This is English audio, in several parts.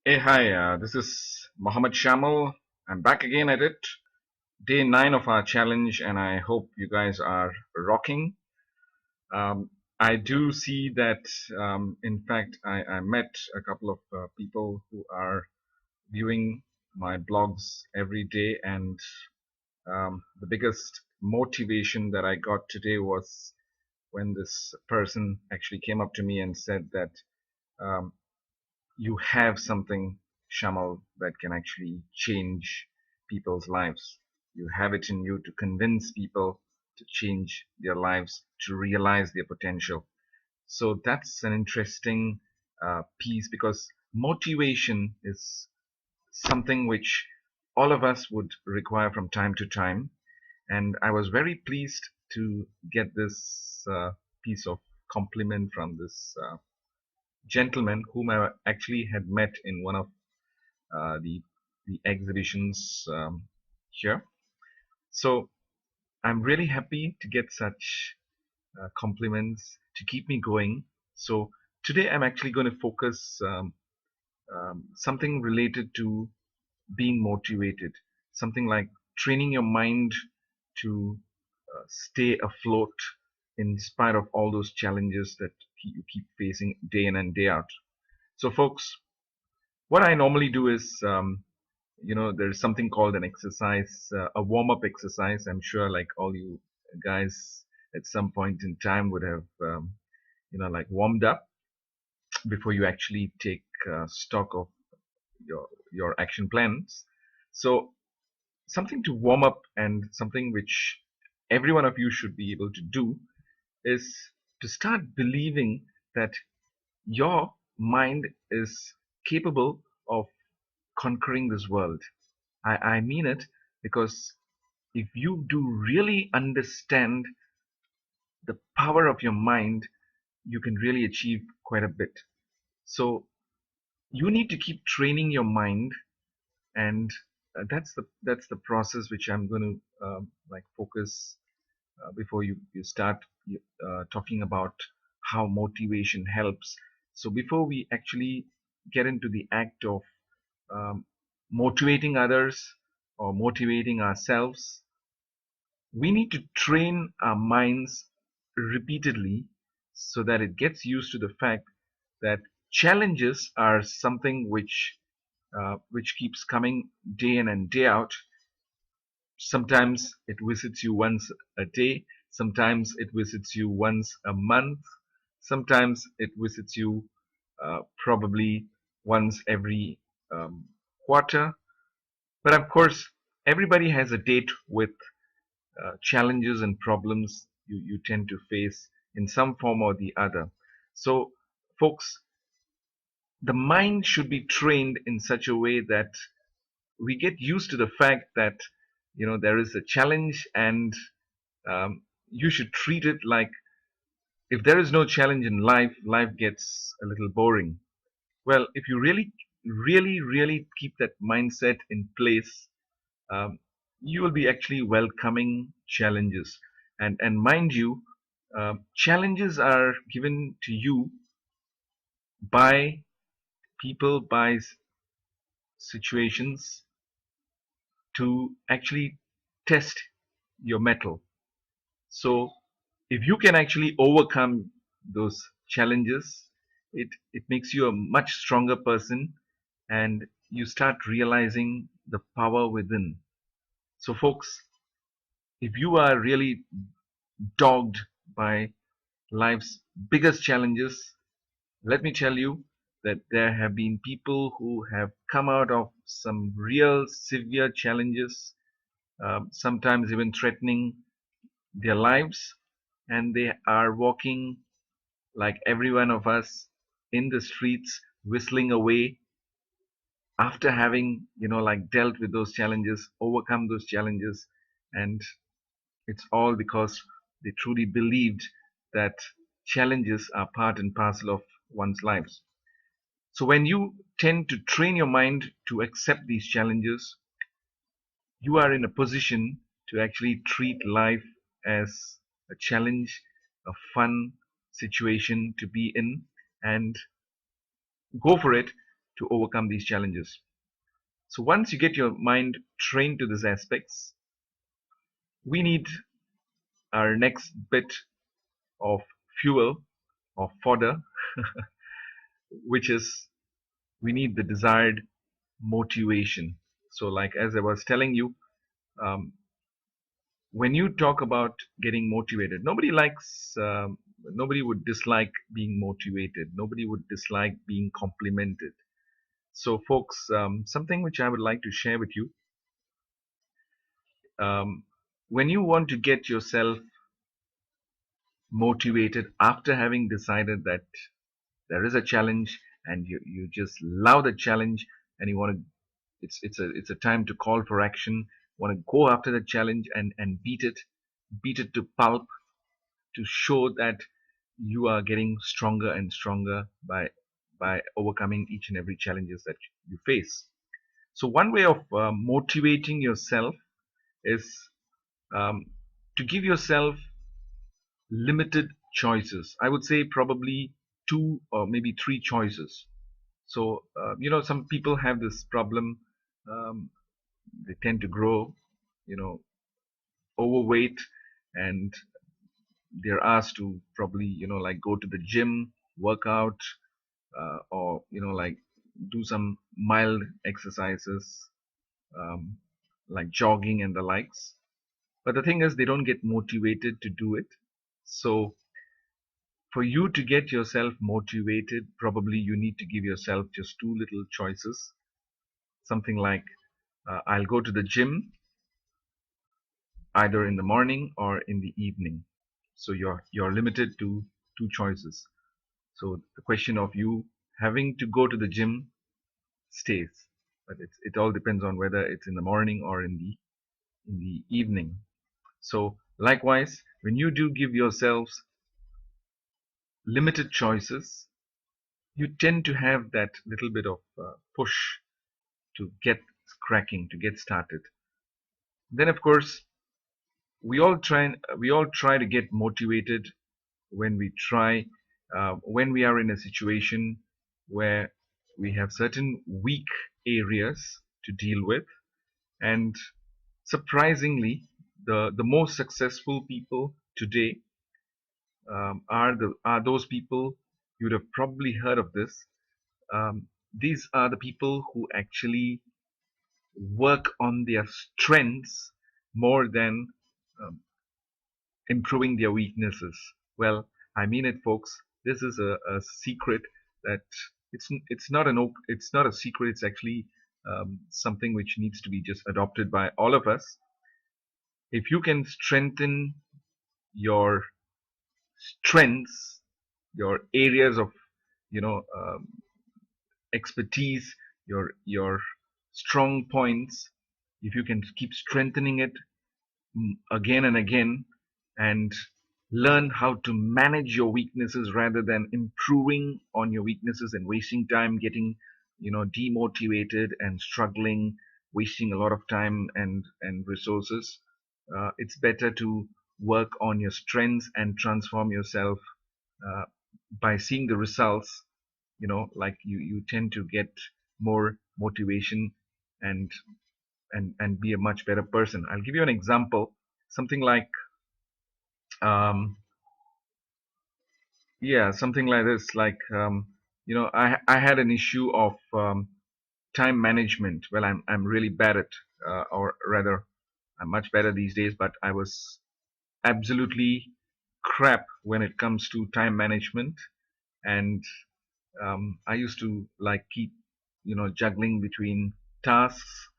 Hey, hi, this is Mohammed Shamal. I'm back again at it. Day 9 of our challenge, and I hope you guys are rocking. I do see that, in fact, I met a couple of people who are viewing my blogs every day, and the biggest motivation that I got today was when this person actually came up to me and said that um, you have something, Shamal, that can actually change people's lives. You have it in you to convince people to change their lives, to realize their potential. So that's an interesting piece because motivation is something which all of us would require from time to time. And I was very pleased to get this piece of compliment from this gentleman whom I actually had met in one of uh, the the exhibitions here. So I'm really happy to get such compliments to keep me going. So today I'm actually going to focus something related to being motivated, something like training your mind to stay afloat in spite of all those challenges that you keep facing day in and day out. So, folks, what I normally do is there's something called an exercise, a warm-up exercise. I'm sure like all you guys at some point in time would have like warmed up before you actually take stock of your action plans. So something to warm up and something which every one of you should be able to do is to start believing that your mind is capable of conquering this world. I mean it because if you do really understand the power of your mind, you can really achieve quite a bit. So you need to keep training your mind, and that's the process which I'm going to like focus before you start talking about how motivation helps. So before we actually get into the act of um, motivating others or motivating ourselves, we need to train our minds repeatedly so that it gets used to the fact that challenges are something which keeps coming day in and day out. Sometimes it visits you once a day, sometimes it visits you once a month, sometimes it visits you probably once every quarter. But of course, everybody has a date with challenges and problems you tend to face in some form or the other. So, folks, the mind should be trained in such a way that we get used to the fact that there is a challenge, and you should treat it like if there is no challenge in life, life gets a little boring. Well, if you really, really, really keep that mindset in place, um, you will be actually welcoming challenges. And mind you, challenges are given to you by people, by situations to actually test your mettle. So if you can actually overcome those challenges, it makes you a much stronger person, and you start realizing the power within. So folks, if you are really dogged by life's biggest challenges, let me tell you that there have been people who have come out of some real severe challenges, sometimes even threatening their lives, and they are walking like every one of us in the streets, whistling away after having, like dealt with those challenges, overcome those challenges, and it's all because they truly believed that challenges are part and parcel of one's lives. So when you tend to train your mind to accept these challenges, you are in a position to actually treat life as a challenge, a fun situation to be in, and go for it to overcome these challenges. So once you get your mind trained to these aspects, we need our next bit of fuel or fodder, which is we need the desired motivation. So, like as I was telling you, um, when you talk about getting motivated, nobody would dislike being motivated. Nobody would dislike being complimented. So, folks, something which I would like to share with you. Um, when you want to get yourself motivated after having decided that there is a challenge and you just love the challenge and you want to it's a time to call for action, want to go after the challenge and beat it to pulp, to show that you are getting stronger and stronger by overcoming each and every challenges that you face. So one way of motivating yourself is um, to give yourself limited choices. I would say probably two or maybe three choices. So some people have this problem. Um, they tend to grow, you know, overweight, and they're asked to probably like go to the gym, work out, or like do some mild exercises, um, like jogging and the likes. But the thing is, they don't get motivated to do it. So for you to get yourself motivated, probably you need to give yourself just two little choices. Something like, I'll go to the gym either in the morning or in the evening. So you're limited to two choices. So the question of you having to go to the gym stays, but it all depends on whether it's in the morning or in the evening. So likewise, when you do give yourselves limited choices, you tend to have that little bit of push to get cracking, to get started. Then of course we all try to get motivated when we are in a situation where we have certain weak areas to deal with. And surprisingly, the most successful people today are those people. You'd have probably heard of this. These are the people who actually work on their strengths more than um, improving their weaknesses. Well, I mean it, folks. This is a secret that it's not a secret. It's actually something which needs to be just adopted by all of us. If you can strengthen your strengths, your areas of expertise, your strong points, if you can keep strengthening it again and again, and learn how to manage your weaknesses rather than improving on your weaknesses and wasting time getting demotivated and struggling, wasting a lot of time and resources. It's better to work on your strengths and transform yourself. uh, by seeing the results, like you tend to get more motivation and and be a much better person. I'll give you an example. Something like um, yeah, something like this. Like I had an issue of time management. Well, I'm really bad at, or rather, I'm much better these days. But I was absolutely crap when it comes to time management, and I used to like keep juggling between tasks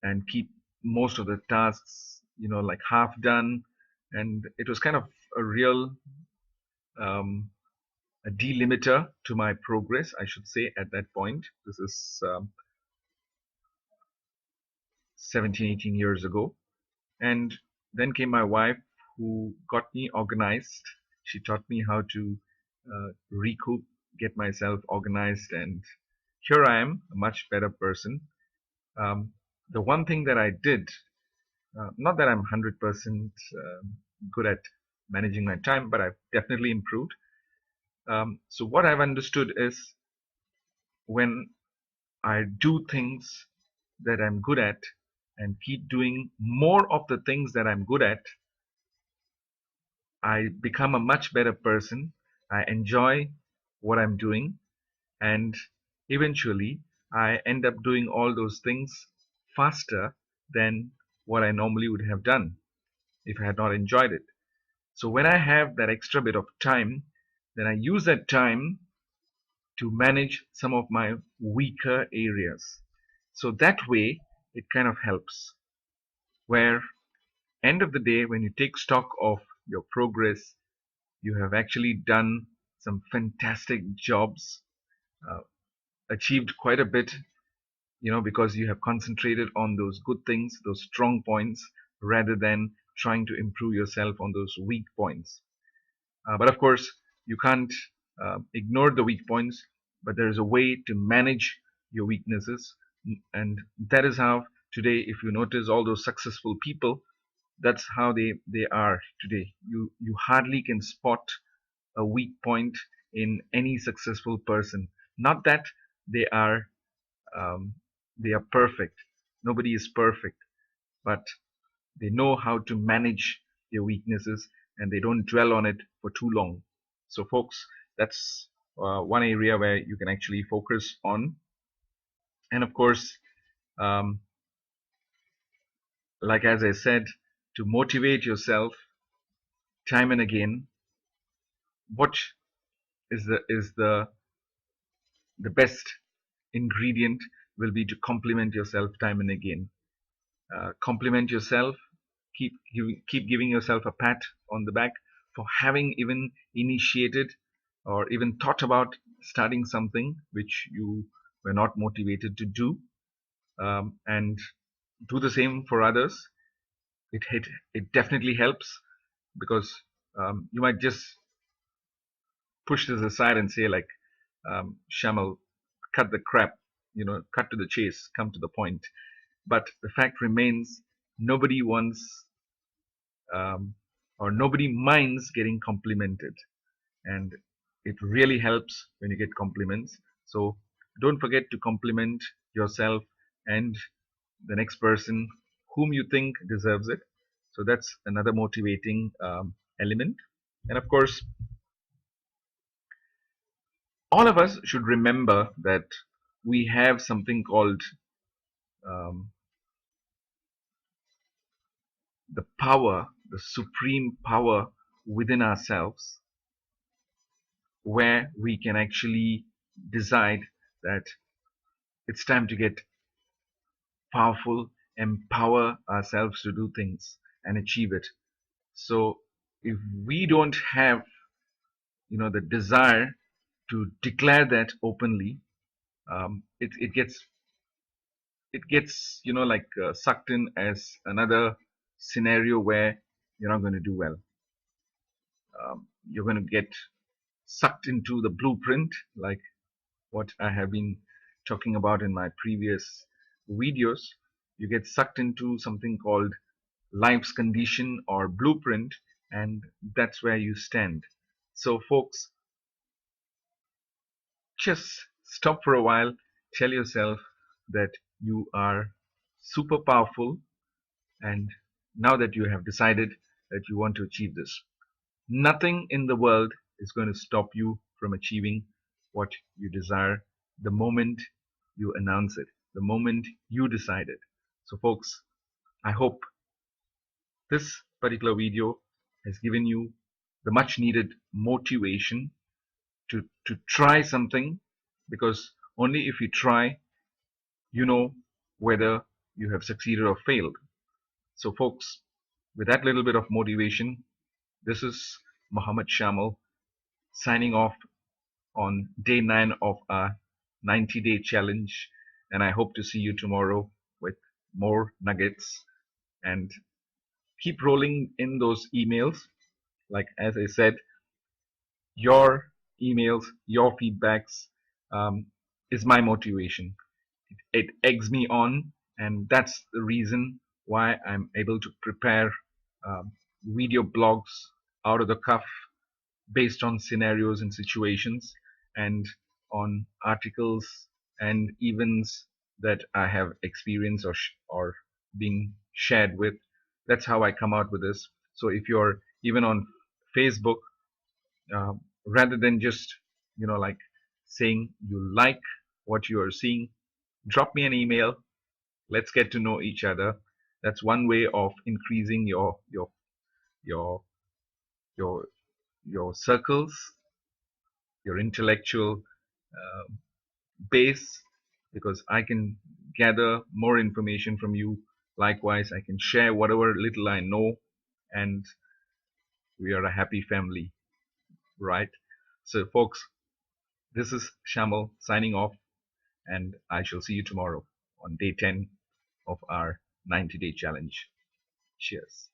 and keep most of the tasks like half done, and it was kind of a real um, a delimiter to my progress, I should say. At that point, this is 17, 18 years ago. And then came my wife, who got me organized. She taught me how to recoup, get myself organized, and here I am, a much better person. um, the one thing that I did, not that I'm 100% good at managing my time, but I've definitely improved. So what I've understood is, when I do things that I'm good at and keep doing more of the things that I'm good at, I become a much better person. I enjoy what I'm doing, and eventually I end up doing all those things faster than what I normally would have done if I had not enjoyed it. So when I have that extra bit of time, then I use that time to manage some of my weaker areas. So that way it kind of helps. Where end of the day, when you take stock of your progress, you have actually done some fantastic jobs, uh, achieved quite a bit, because you have concentrated on those good things, those strong points, rather than trying to improve yourself on those weak points. But of course, you can't ignore the weak points, but there is a way to manage your weaknesses. And that is how today, if you notice all those successful people, that's how they are today. You hardly can spot a weak point in any successful person. Not that they are um, they are perfect. Nobody is perfect, but they know how to manage their weaknesses and they don't dwell on it for too long. So, folks, that's one area where you can actually focus on. And of course, um, like as I said, to motivate yourself time and again, what is the best ingredient will be to compliment yourself time and again. Compliment yourself. Keep giving yourself a pat on the back for having even initiated or even thought about starting something which you were not motivated to do, and do the same for others. It definitely helps because you might just push this aside and say like, Shamal, cut the crap, cut to the chase, come to the point. But the fact remains, nobody wants or nobody minds getting complimented, and it really helps when you get compliments. So don't forget to compliment yourself and the next person whom you think deserves it. So that's another motivating element. And of course, all of us should remember that we have something called um, the power, the supreme power within ourselves, where we can actually decide that it's time to get powerful, empower ourselves to do things and achieve it. So if we don't have, the desire to declare that openly, it gets like sucked in as another scenario where you're not going to do well. You're going to get sucked into the blueprint, like what I have been talking about in my previous videos. You get sucked into something called life's condition or blueprint, and that's where you stand. So, folks, just stop for a while, tell yourself that you are super powerful, and now that you have decided that you want to achieve this, nothing in the world is going to stop you from achieving what you desire the moment you announce it, the moment you decide it. So, folks, I hope this particular video has given you the much needed motivation to try something, because only if you try, you know whether you have succeeded or failed. So, folks, with that little bit of motivation, this is Muhammad Shamal signing off on day 9 of our 90-day challenge. And I hope to see you tomorrow with more nuggets, and keep rolling in those emails. Like as I said, your emails, your feedbacks is my motivation. It eggs me on, and that's the reason why I'm able to prepare um, video blogs out of the cuff based on scenarios and situations, and on articles and events that I have experienced or being shared with. That's how I come out with this. So if you're even on Facebook, rather than just like saying you like what you are seeing, drop me an email. Let's get to know each other. That's one way of increasing your your your circles, your intellectual base, because I can gather more information from you. Likewise, I can share whatever little I know, and we are a happy family, right? So, folks, this is Shamal signing off, and I shall see you tomorrow on day 10 of our 90-day challenge. Cheers.